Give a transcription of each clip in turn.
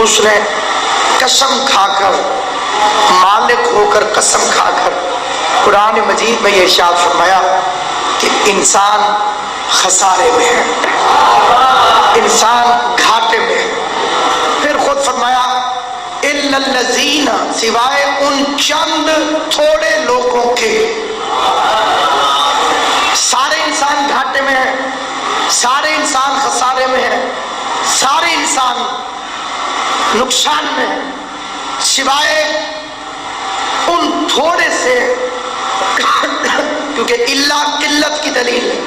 اس نے قسم کھا کر، مالک ہو کر قسم کھا کر قرآن مجید میں یہ ارشاد فرمایا کہ انسان خسارے میں ہے، انسان گھاٹے میں ہے۔ پھر خود فرمایا اِلَّا الَّذِينَ، سوائے ان چند تھوڑے لوگوں کے۔ سارے انسان گھاٹے میں ہیں، سارے انسان خسارے میں ہیں، سارے انسان نقصان میں ہیں، سوائے ان تھوڑے سے، کیونکہ اللہ قلت کی دلیل ہے،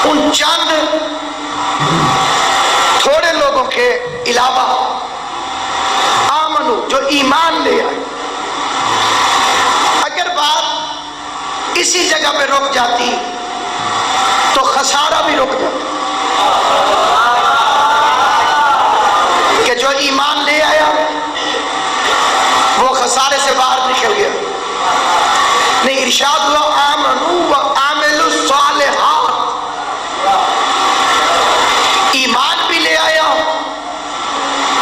ان چند تھوڑے لوگوں کے علاوہ آمنو، جو ایمان لے آئے۔ اگر بات اسی جگہ پہ رک جاتی تو خسارہ بھی رک جاتا، کہ جو ایمان لے آیا وہ خسارے سے باہر نکل گیا۔ نہیں، ارشاد ہوا آمنو وعملوا الصالحات، ایمان بھی لے آیا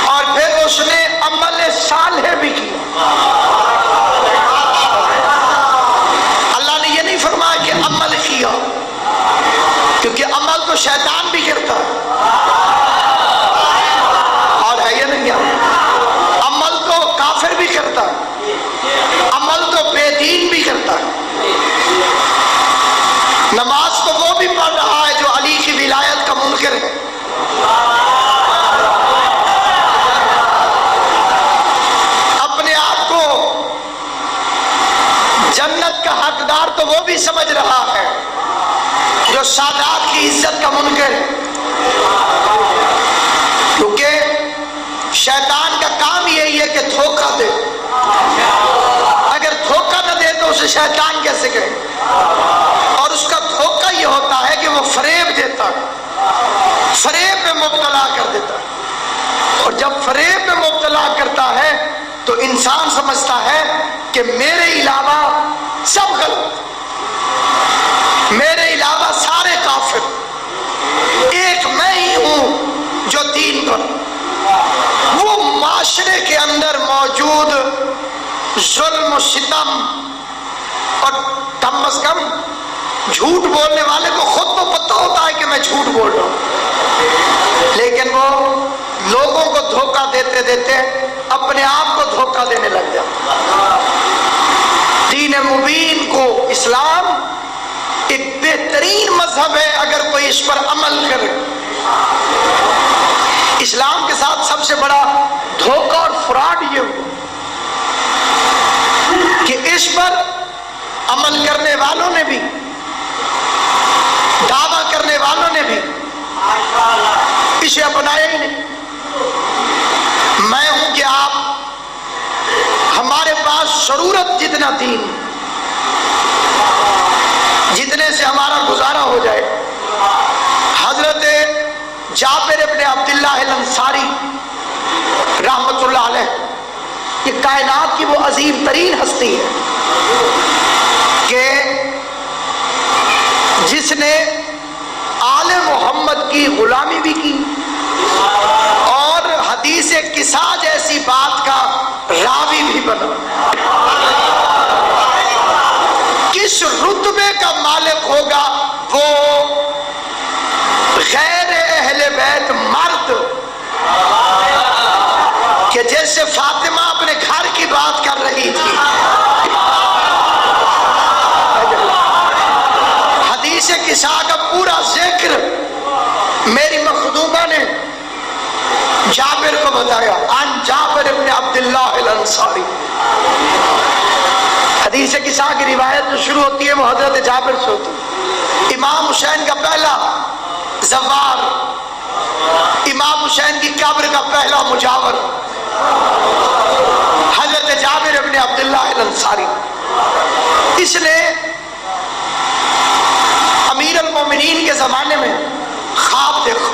اور پھر اس نے عمل صالح بھی کیا۔ اللہ نے یہ نہیں فرمایا کہ عمل کیا، کیونکہ عمل تو شیطان بھی کرتا ہے، اور ہے یہ نہیں ہے، عمل تو کافر بھی کرتا ہے، عمل تو بے دین بھی کرتا ہے۔ نماز تو وہ بھی پڑھ رہا ہے جو علی کی ولایت کا منکر ہے، اپنے آپ کو جنت کا حقدار تو وہ بھی سمجھ رہا ہے جو سادات کی عزت کا منکر ہے، کیونکہ شیطان کا کام یہی ہے کہ دھوکہ دے، اگر دھوکہ نہ دے تو اسے شیطان کیسے کہے؟ اور اس کا دھوکہ یہ ہوتا ہے کہ وہ فریب دیتا ہے، فریب میں مبتلا کر دیتا ہے، اور جب فریب میں مبتلا کرتا ہے تو انسان سمجھتا ہے کہ میرے علاوہ سب غلط، میرے علاوہ سارے کافر، ایک میں ہی ہوں جو دین پر۔ وہ معاشرے کے اندر موجود ظلم و ستم، اور کم از کم جھوٹ بولنے والے کو خود تو پتہ ہوتا ہے کہ میں جھوٹ بول رہا ہوں، لیکن وہ لوگوں کو دھوکہ دیتے دیتے اپنے آپ کو دھوکہ دینے لگ جاتا۔ دین مبین کو، اسلام ایک بہترین مذہب ہے اگر کوئی اس پر عمل کرے۔ اسلام کے ساتھ سب سے بڑا دھوکہ اور فراڈ یہ ہوا کہ اس پر عمل کرنے والوں نے بھی، دعویٰ کرنے والوں نے بھی اسے اپنایا ہی نہیں۔ میں ہوں کہ آپ، ہمارے پاس ضرورت جتنا دین، جتنے سے ہمارا گزارا ہو جائے۔ حضرت جابر ابن عبداللہ الانصاری رحمۃ اللہ علیہ، یہ کائنات کی وہ عظیم ترین ہستی ہے کہ جس نے آل محمد کی غلامی بھی کی اور حدیث کسا جیسی بات کا راوی بھی بنا۔ کس رتبے کا مالک ہوگا وہ غیر اہل بیت مرد کہ جیسے فاطمہ اپنے گھر کی بات کر رہی تھی، حدیث کسا کا پورا ذکر میری مخدومہ نے جابر کو بتایا، عن جابر ابن عبداللہ الانصاری۔ حدیث کسا کی روایت جو شروع ہوتی ہے وہ حضرت جابر سے ہوتی ہے۔ امام حسین کا پہلا زوار، امام حسین کی قبر کا پہلا مجاور حضرت جابر ابن عبداللہ الانصاری۔ اس نے امیر المومنین کے زمانے میں خواب دیکھو،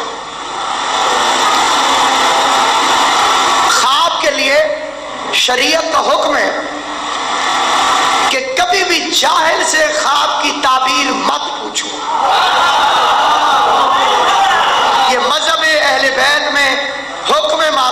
خواب کے لیے شریعت کا حکم ہے کہ کبھی بھی جاہل سے خواب کی تعبیر مت پوچھو۔ یہ مذہب اہل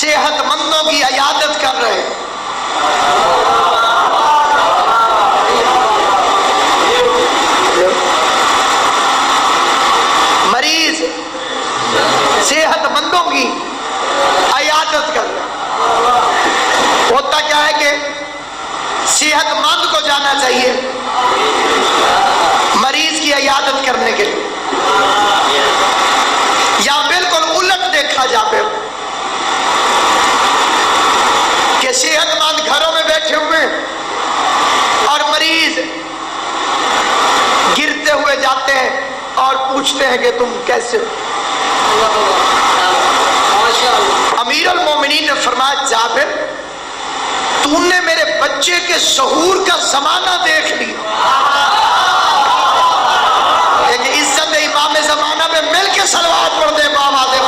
صحت مندوں کی عیادت کر رہے ہیں. مریض صحت مندوں کی عیادت کر رہے ہیں. ہوتا کیا ہے کہ صحت مند کو جانا چاہیے مریض کی عیادت کرنے کے لیے، یا بالکل الٹ دیکھا جائے کہ صحت مند گھروں میں بیٹھے ہوئے اور مریض گرتے ہوئے جاتے ہیں اور پوچھتے ہیں کہ تم کیسے ہو. امیر المومنین نے فرمایا جابر تو نے میرے بچے کے ظہور کا زمانہ دیکھ لیا. ایک عزت امام زمانہ میں مل کے صلوات پڑھ دے بابا دے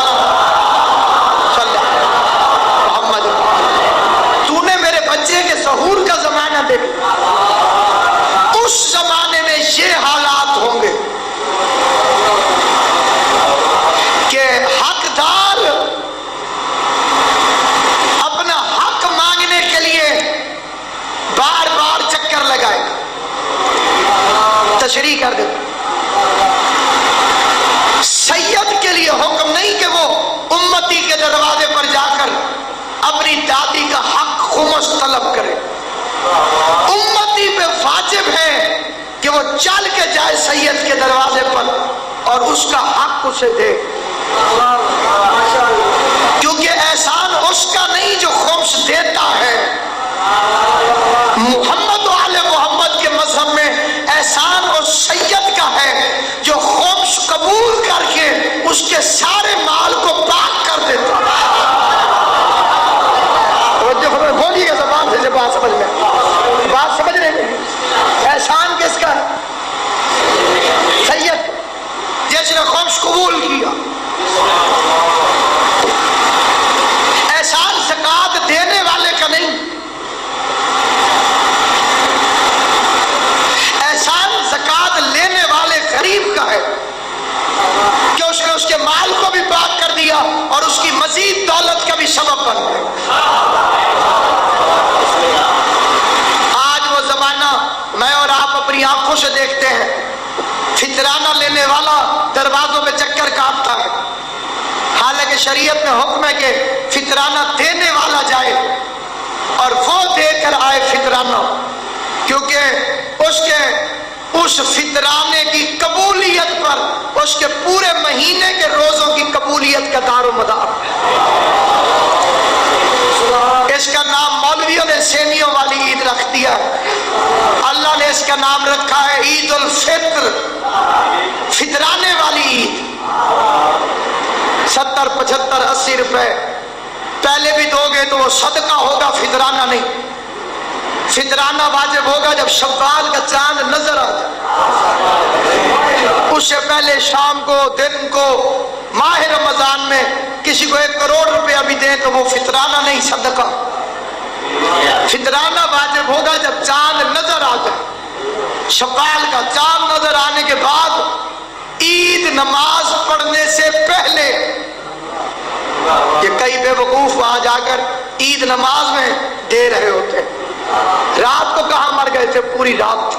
محمد. تو نے میرے بچے کے ظہور کا زمانہ دیکھ لیا. اس زمانے میں یہ حالات ہوں گے کہ حقدار اپنا حق مانگنے کے لیے بار بار چکر لگائے گا. تشریح کر دے. سید کے لیے حکم نہیں کہ وہ امتی کے دروازے پر جا کر اپنی دادی کا حق خمس طلب کرے. امتی پہ واجب ہے کہ وہ چل کے جائے سید کے دروازے پر اور اس کا حق اسے دے، کیونکہ احسان اس کا نہیں جو خمس دیتا ہے. محمد و آل محمد کے مذہب میں احسان اس سید کا ہے جو خمس قبول کر کے اس کے سارے مال کو پاک کر دیتا. بولیے گا زبان سے بات سمجھ میں، بات سمجھ رہے ہیں. احسان کس کا ہے؟ سید جس نے خمس قبول کیا. احسان زکات دینے والے کا نہیں، احسان زکات لینے والے غریب کا ہے کہ اس نے اس کے مال کو بھی پاک کر دیا اور اس کی مزید دولت کا بھی سبب بن گیا. آج وہ زمانہ میں اور آپ اپنی آنکھوں سے دیکھتے ہیں. فطرانہ لینے والا دروازوں میں چکر کاٹتا ہے، حالانکہ شریعت میں حکم ہے کہ فطرانہ دینے والا جائے اور وہ دے کر آئے فطرانہ، کیونکہ اس فطرانے کی قبولیت پر اس کے پورے مہینے کے روزوں کی قبولیت کا دار و مدار. اس کا نام مولویوں نے سینیوں والی عید رکھ دیا. اللہ نے اس کا نام رکھا ہے عید الفطر، فطرانے والی عید. 70 75 80 روپے پہلے بھی دو گے تو وہ صدقہ ہوگا، فطرانہ نہیں. فطرانہ واجب ہوگا جب شوال کا چاند نظر آ جائے. اس سے پہلے شام کو دن کو ماہ رمضان میں کسی کو 1 کروڑ روپیہ بھی دیں تو وہ فطرانہ نہیں، صدقہ. فطرانہ واجب ہوگا جب چاند نظر آ جائے. شوال کا چاند نظر آنے کے بعد عید نماز پڑھنے سے پہلے. یہ کئی بے وقوف وہاں جا کر عید نماز میں دے رہے ہوتے ہیں. رات کو کہاں مر گئے تھے؟ پوری رات.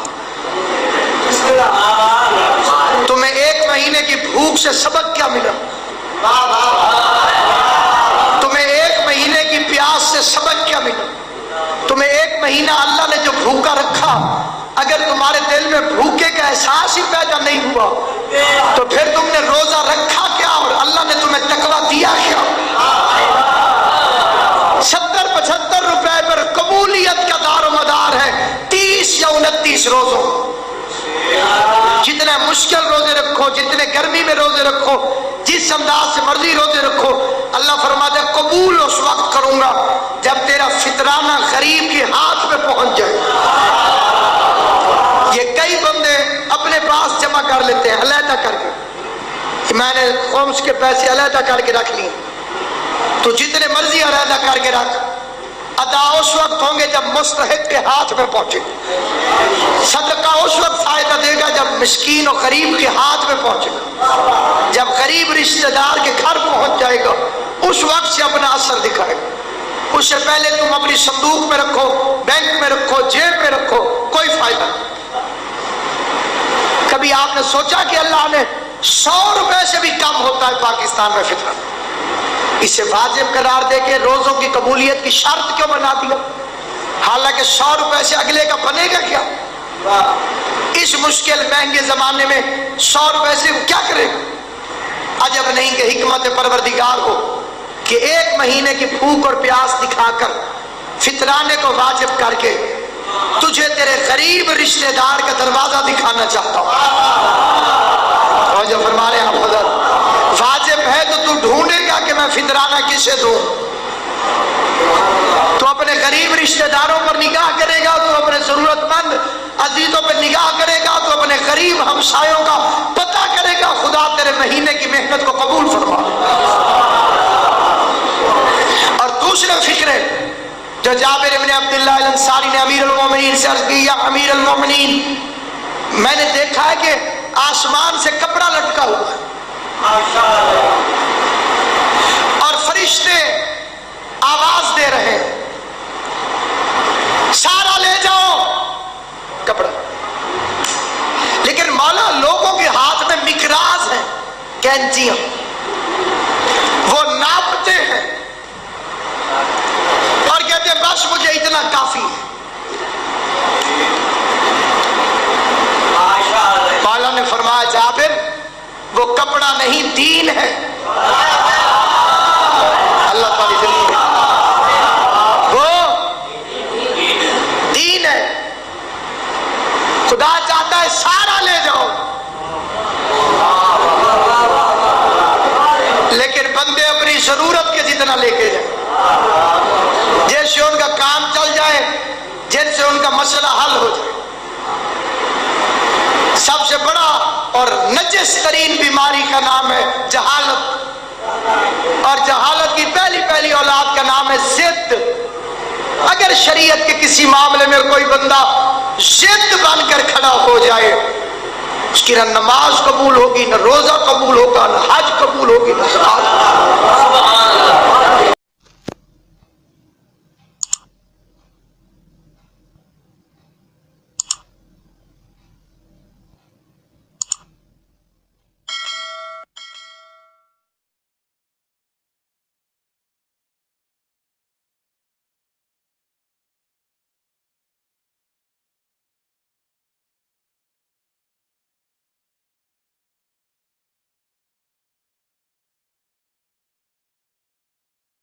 تمہیں 1 مہینے کی بھوک سے سبق کیا ملا؟ تمہیں 1 مہینے کی پیاس سے سبق کیا ملا؟ تمہیں 1 مہینہ اللہ نے جو بھوکا رکھا، اگر تمہارے دل میں بھوکے کا احساس ہی پیدا نہیں ہوا تو پھر تم نے روزہ رکھا کیا اور اللہ نے تمہیں تقویٰ دیا کیا؟ 70 75 روپے پر قبولیت کا دار و مدار ہے 30 یا 29 روزوں. جتنے مشکل روزے رکھو، جتنے گرمی میں روزے رکھو، جس انداز سے مرضی روزے رکھو، اللہ فرماتا ہے قبول اس وقت کروں گا جب تیرا فطرانہ غریب کے ہاتھ میں پہنچ جائے. یہ کئی بندے اپنے پاس جمع کر لیتے ہیں علیحدہ کر کے کہ میں نے خمس کے پیسے علیحدہ کر کے رکھ لیے. تو جتنے مرضی علیحدہ کر کے رکھ، ادا اس وقت ہوں گے جب مستحق کے ہاتھ میں پہنچے. صدقہ اس وقت فائدہ دے گا جب مسکین و غریب کے ہاتھ میں پہنچے گا. جب غریب رشتہ دار کے گھر پہنچ جائے گا اس وقت سے اپنا اثر دکھائے گا. اس سے پہلے تم اپنی صندوق میں رکھو، بینک میں رکھو، جیب میں رکھو، کوئی فائدہ نہیں۔ کبھی آپ نے سوچا کہ اللہ نے 100 روپے سے بھی کم ہوتا ہے پاکستان میں فطرہ، اسے واجب قرار دے کے روزوں کی قبولیت کی شرط کیوں بنا دیا؟ حالانکہ 100 روپے سے اگلے کا بنے گا کیا؟ اس مشکل مہنگے زمانے میں 100 روپے سے کیا کرے گا؟ عجب نہیں کہ حکمت پروردگار ہو کہ 1 مہینے کی بھوک اور پیاس دکھا کر فطرانے کو واجب کر کے تجھے تیرے غریب رشتہ دار کا دروازہ دکھانا چاہتا ہوں۔ اور جو فرما رہے ہیں آپ حضرت، واجب ہے تو ڈھونڈے گا کہ میں فطرانہ کسے دوں؟ تو اپنے غریب رشتہ داروں پر نگاہ کرے گا، تو اپنے ضرورت مند عزیزوں پر نگاہ کرے گا، تو اپنے غریب ہمسایوں کا پتہ کرے گا۔ خدا تیرے مہینے کی محنت کو قبول فرما۔ اور دوسرے فکرے جو جابر بن عبداللہ الانصاری نے امیر المومنین سے عرض کی، یا امیر المومنین، میں نے دیکھا ہے کہ آسمان سے کپڑا لٹکا ہوا ہے اور فرشتے آواز دے رہے ہیں، سارا لے جاؤ کپڑا، لیکن مولا لوگوں کے ہاتھ میں مقراض ہیں، کینچیاں، وہ ناپتے ہیں اور کہتے ہیں بس مجھے اتنا کافی ہے۔ مولا نے فرمایا جابر وہ کپڑا نہیں دین ہے۔ اللہ تعالی دلیل ہے، وہ دین ہے۔ خدا چاہتا ہے سارا لے جاؤ، لیکن بندے اپنی ضرورت کے جتنا لے کے جائیں، جن سے ان کا کام چل جائے، جن سے ان کا مسئلہ حل ہو جائے۔ سب سے بڑا اور نجس ترین بیماری کا نام ہے جہالت، اور جہالت کی پہلی اولاد کا نام ہے ضد۔ اگر شریعت کے کسی معاملے میں کوئی بندہ ضد بن کر کھڑا ہو جائے، اس کی نہ نماز قبول ہوگی، نہ روزہ قبول ہوگا، نہ حج